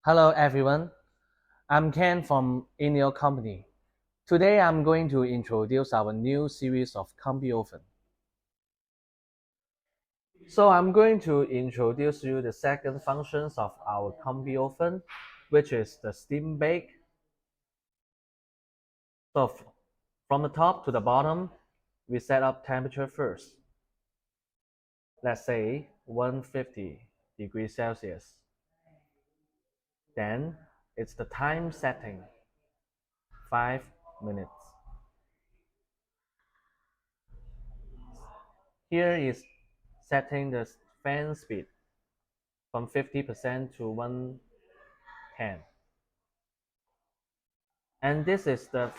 Hello everyone, I'm Ken from INEO company. Today I'm going to introduce our new series of Combi oven. So I'm going to introduce you the second functions of our Combi oven, which is the steam bake. So from the top to the bottom, we set up temperature first. Let's say 150 degrees Celsius. Then it's the time setting, 5 minutes. Here is setting the fan speed from 50% to 110. And this is the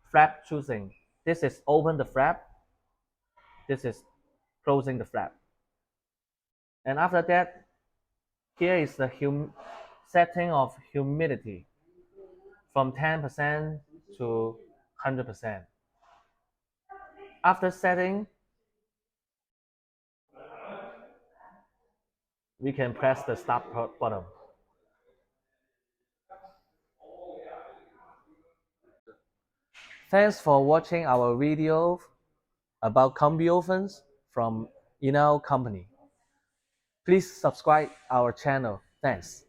flap choosing. This is open the flap. This is closing the flap. And after that, here is the setting of humidity from 10% to 100%. After setting, we can press the stop button. Thanks for watching our video about combi ovens from INEO company. Please subscribe our channel. Thanks.